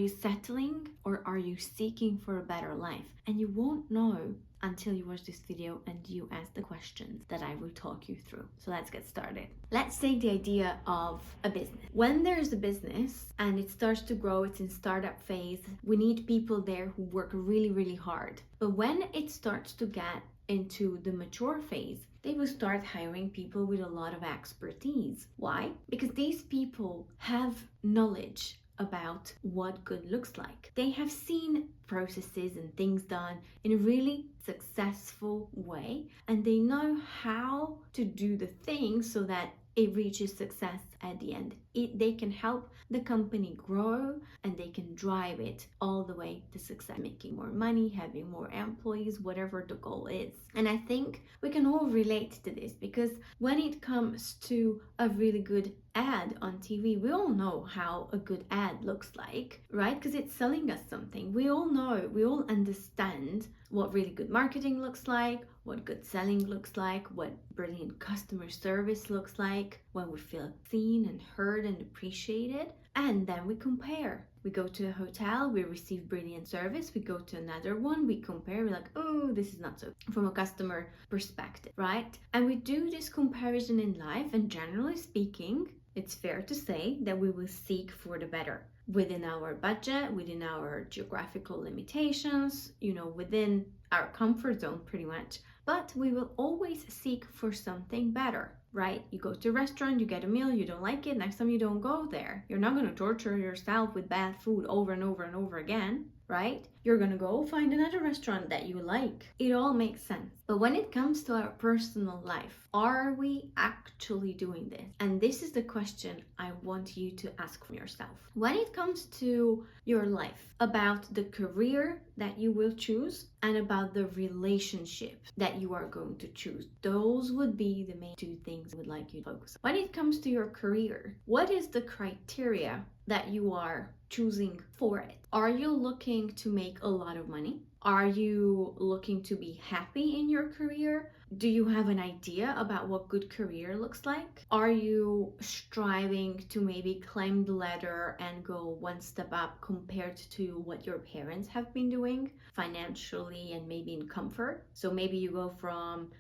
Are you settling or are you seeking for a better life? And you won't know until you watch this video and you ask the questions that I will talk you through. So let's get started. Let's take the idea of a business. When there's a business and it starts to grow, it's in startup phase, we need people there who work really, really hard. But when it starts to get into the mature phase, they will start hiring people with a lot of expertise. Why? Because these people have knowledge about what good looks like. They have seen processes and things done in a really successful way, and they know how to do the things so that it reaches success at the end. They can help the company grow and they can drive it all the way to success, making more money, having more employees, whatever the goal is. And I think we can all relate to this, because when it comes to a really good ad on TV, we all know how a good ad looks like, right? Because it's selling us something. We all know, we all understand what really good marketing looks like, what good selling looks like, what brilliant customer service looks like, when we feel seen and heard and appreciated. And then we compare. We go to a hotel, we receive brilliant service, we go to another one, we compare, we're like, oh, this is not so, from a customer perspective, right? And we do this comparison in life, and generally speaking, it's fair to say that we will seek for the better within our budget, within our geographical limitations, within our comfort zone pretty much. But we will always seek for something better, right? You go to a restaurant, you get a meal, you don't like it, next time you don't go there. You're not going to torture yourself with bad food over and over and over again, right? You're going to go find another restaurant that you like. It all makes sense. But when it comes to our personal life, are we actually doing this? And this is the question I want you to ask for yourself. When it comes to your life, about the career that you will choose and about the relationship that you are going to choose, those would be the main two things I would like you to focus on. When it comes to your career, what is the criteria that you are choosing for it? Are you looking to make a lot of money? Are you looking to be happy in your career? Do you have an idea about what good career looks like? Are you striving to maybe climb the ladder and go one step up compared to what your parents have been doing financially and maybe in comfort? So maybe you go from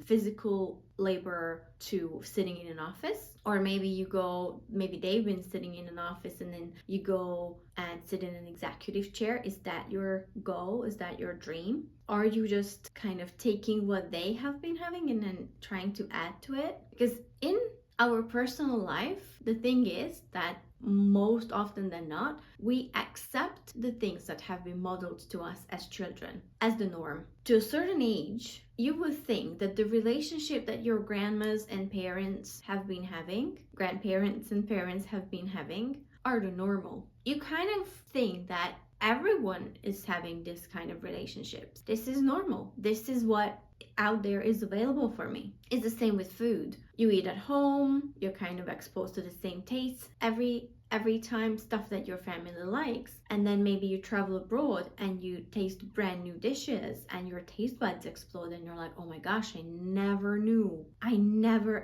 physical labor to sitting in an office, or maybe they've been sitting in an office and then you go and sit in an executive chair. Is that your goal? Is that your dream? Are you just kind of taking what they have been having and then trying to add to it? Because in our personal life, the thing is that most often than not, we accept the things that have been modeled to us as children as the norm. To a certain age, you would think that the relationship that your grandmas and parents have been having, grandparents and parents have been having, are the normal. You kind of think that everyone is having this kind of relationships. This is normal. This is what out there is available for me. It's the same with food. You eat at home, you're kind of exposed to the same tastes every time, stuff that your family likes, and then maybe you travel abroad and you taste brand new dishes and your taste buds explode and you're like, oh my gosh, I never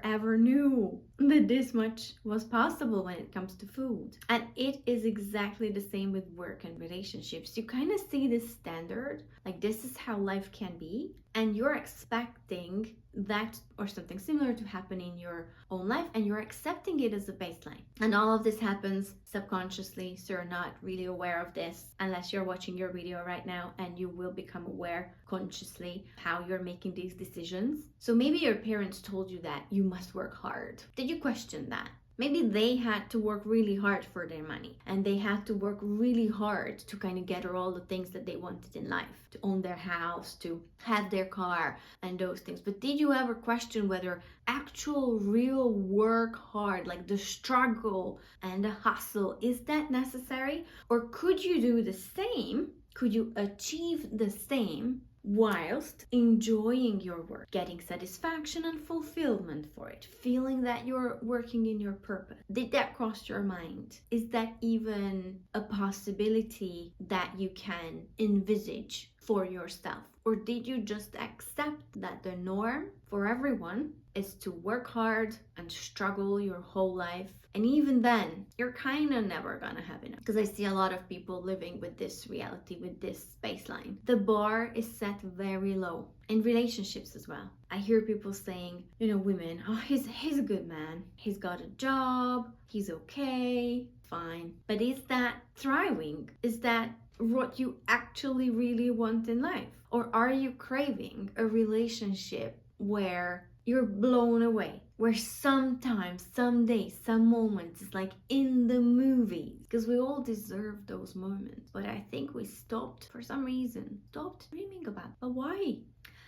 ever knew that this much was possible when it comes to food. And it is exactly the same with work and relationships. You kind of see this standard, like this is how life can be, and you're expecting that or something similar to happen in your own life, and you're accepting it as a baseline. And all of this happens subconsciously, so you're not really aware of this unless you're watching your video right now, and you will become aware consciously how you're making these decisions. So maybe your parents told you that you must work hard. Did you question that? Maybe they had to work really hard for their money, and they had to work really hard to kind of get all the things that they wanted in life, to own their house, to have their car and those things. But did you ever question whether actual real work hard, like the struggle and the hustle, is that necessary? Or could you do the same? Could you achieve the same whilst enjoying your work, getting satisfaction and fulfillment for it, feeling that you're working in your purpose? Did that cross your mind? Is that even a possibility that you can envisage for yourself? Or did you just accept that the norm for everyone is to work hard and struggle your whole life? And even then, you're kind of never gonna have enough. Because I see a lot of people living with this reality, with this baseline. The bar is set very low. In relationships as well. I hear people saying, women, oh, he's a good man. He's got a job. He's okay. Fine. But is that thriving? Is that what you actually really want in life? Or are you craving a relationship where you're blown away, where sometimes, some days, some moments, it's like in the movies, because we all deserve those moments. But I think we for some reason, stopped dreaming about it. But why?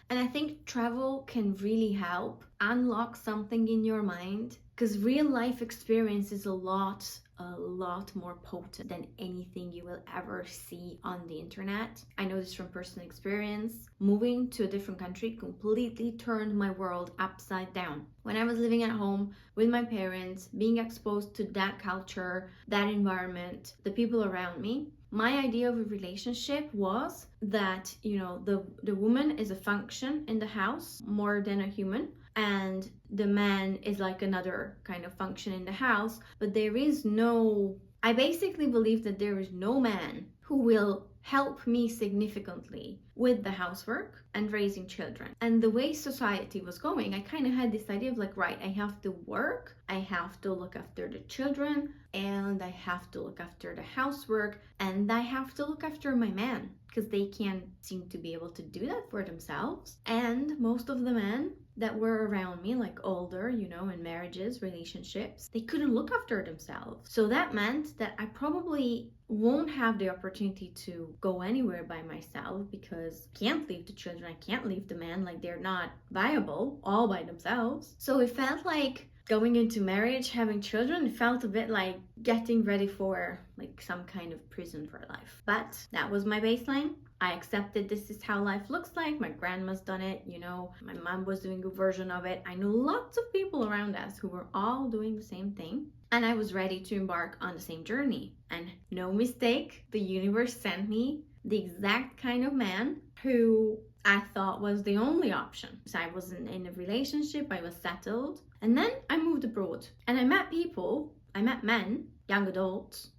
And I think travel can really help unlock something in your mind, because real life experience is a lot more potent than anything you will ever see on the internet. I know this from personal experience. Moving to a different country completely turned my world upside down. When I was living at home with my parents, being exposed to that culture, that environment, the people around me, my idea of a relationship was that, the woman is a function in the house more than a human, and the man is like another kind of function in the house. But I basically believe that there is no man who will help me significantly with the housework and raising children. And the way society was going, I kind of had this idea of like, right, I have to work, I have to look after the children, and I have to look after the housework, and I have to look after my man, because they can't seem to be able to do that for themselves. And most of the men that were around me, like older, in marriages, relationships, they couldn't look after themselves. So that meant that I probably won't have the opportunity to go anywhere by myself, because I can't leave the children, I can't leave the man, like they're not viable all by themselves. So it felt like going into marriage, having children, it felt a bit like getting ready for like some kind of prison for life. But that was my baseline. I accepted this is how life looks like. My grandma's done it, my mom was doing a version of it. I knew lots of people around us who were all doing the same thing. And I was ready to embark on the same journey. And no mistake, the universe sent me the exact kind of man who I thought was the only option. So I wasn't in a relationship, I was settled. And then I moved abroad and I met men, young adults,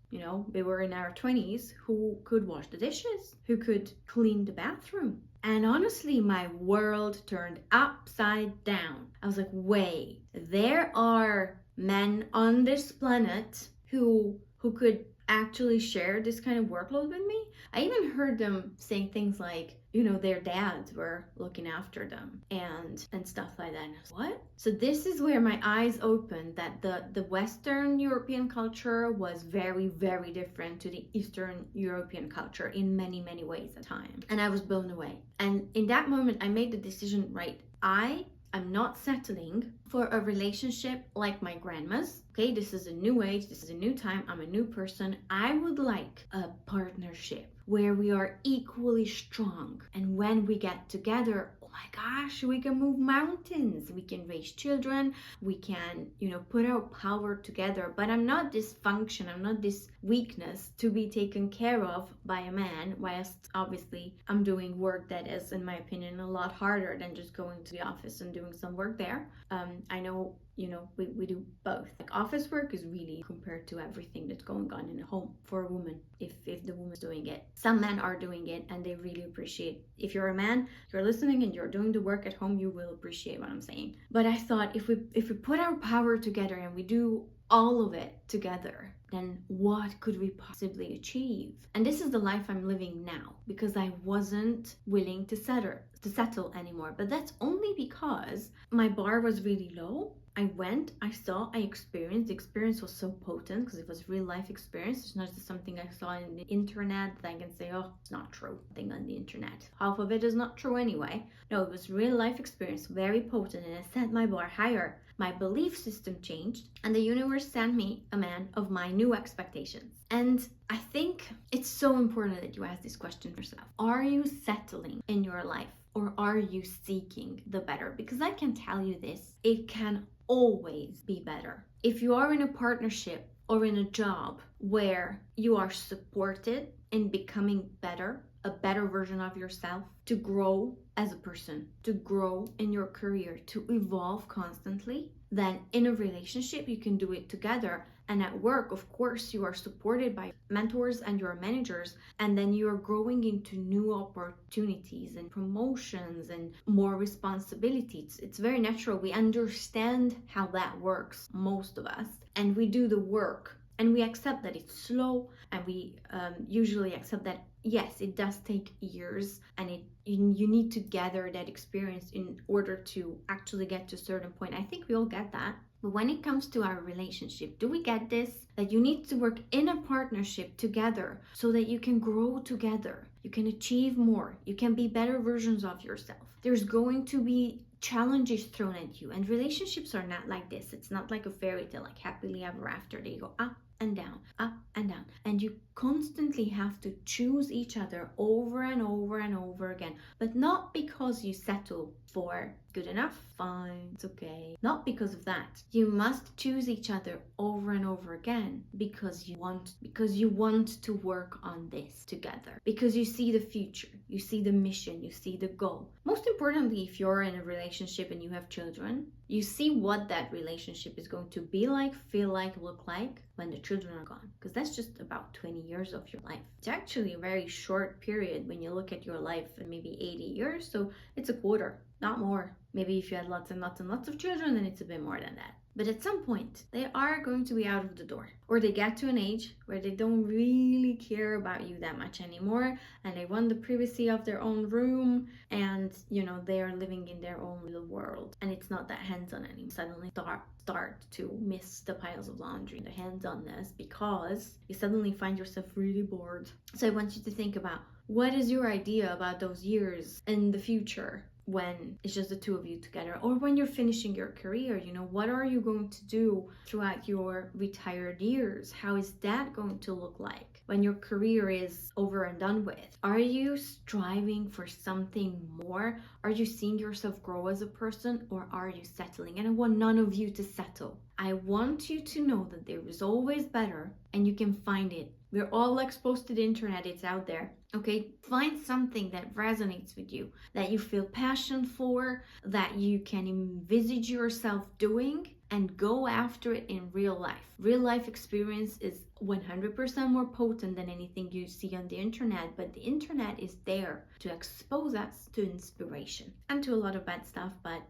they were in our 20s, who could wash the dishes, who could clean the bathroom. And honestly, my world turned upside down. I was like, wait, there are men on this planet who could actually share this kind of workload with me. I even heard them saying things like, their dads were looking after them and stuff like that. And I was, what? So this is where my eyes opened, that the Western European culture was very, very different to the Eastern European culture in many, many ways at the time. And I was blown away. And in that moment, I made the decision, right, I'm not settling for a relationship like my grandma's. Okay, this is a new age, this is a new time, I'm a new person. I would like a partnership where we are equally strong. And when we get together, oh my gosh, we can move mountains, we can raise children, we can, put our power together. But I'm not this function, I'm not this weakness to be taken care of by a man, whilst obviously I'm doing work that is, in my opinion, a lot harder than just going to the office and doing some work there. I know, we do both. Like office work is really compared to everything that's going on in a home for a woman, if the woman's doing it. Some men are doing it and they really appreciate. If you're a man, you're listening and you're doing the work at home, you will appreciate what I'm saying. But I thought if we put our power together and we do all of it together, then what could we possibly achieve? And this is the life I'm living now, because I wasn't willing to settle anymore. But that's only because my bar was really low. I went, I saw, I experienced. The experience was so potent because it was real life experience. It's not just something I saw on the internet that I can say, oh, it's not true. Thing on the internet. Half of it is not true anyway. No, it was real life experience, very potent, and it set my bar higher. My belief system changed, and the universe sent me a man of my new expectations. And I think it's so important that you ask this question yourself. Are you settling in your life, or are you seeking the better? Because I can tell you this, it can always be better. If you are in a partnership or in a job where you are supported in becoming better, a better version of yourself, to grow as a person, to grow in your career, to evolve constantly, then in a relationship you can do it together. And at work, of course, you are supported by mentors and your managers, and then you are growing into new opportunities and promotions and more responsibilities. It's very natural. We understand how that works, most of us, and we do the work. And we accept that it's slow, and we usually accept that, yes, it does take years, and you need to gather that experience in order to actually get to a certain point. I think we all get that. But when it comes to our relationship, do we get this? That you need to work in a partnership together so that you can grow together. You can achieve more. You can be better versions of yourself. There's going to be challenges thrown at you, and relationships are not like this. It's not like a fairy tale, like happily ever after. They go up and down, up and down, and you constantly have to choose each other over and over and over again. But not because you settle for good enough, fine, it's okay, not because of that. You must choose each other over and over again because you want to work on this together, because you see the future, you see the mission, you see the goal. Most importantly, if you're in a relationship and you have children, you see what that relationship is going to be like, feel like, look like when the children are gone, because that's just about 20 years of your life. It's actually a very short period when you look at your life, and maybe 80 years, so it's a quarter, not more. Maybe if you had lots and lots and lots of children, then it's a bit more than that. But at some point, they are going to be out of the door, or they get to an age where they don't really care about you that much anymore, and they want the privacy of their own room, and they are living in their own little world, and it's not that hands-on anymore. Suddenly start to miss the piles of laundry, the hands-onness, because you suddenly find yourself really bored. So I want you to think about, what is your idea about those years in the future when it's just the two of you together, or when you're finishing your career? What are you going to do throughout your retired years? How is that going to look like when your career is over and done with? Are you striving for something more? Are you seeing yourself grow as a person, or are you settling? And I want none of you to settle. I want you to know that there is always better, and you can find it. We're all exposed to the internet, it's out there. Okay, find something that resonates with you, that you feel passion for, that you can envisage yourself doing, and go after it in real life. Real life experience is 100% more potent than anything you see on the internet, but the internet is there to expose us to inspiration and to a lot of bad stuff, but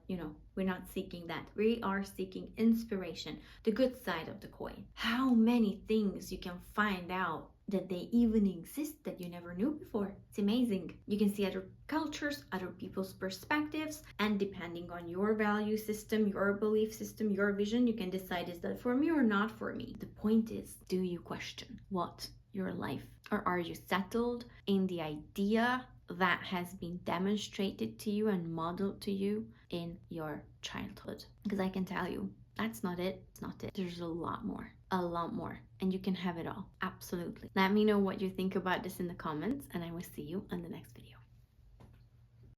we're not seeking that. We are seeking inspiration, the good side of the coin. How many things you can find out that they even exist that you never knew before. It's amazing. You can see other cultures, other people's perspectives, and depending on your value system, your belief system, your vision, you can decide, is that for me or not for me? The point is, do you question what your life, or are you settled in the idea that has been demonstrated to you and modeled to you in your childhood? Because I can tell you, that's not it. It's not it. There's a lot more, and you can have it all. Absolutely. Let me know what you think about this in the comments, and I will see you on the next video.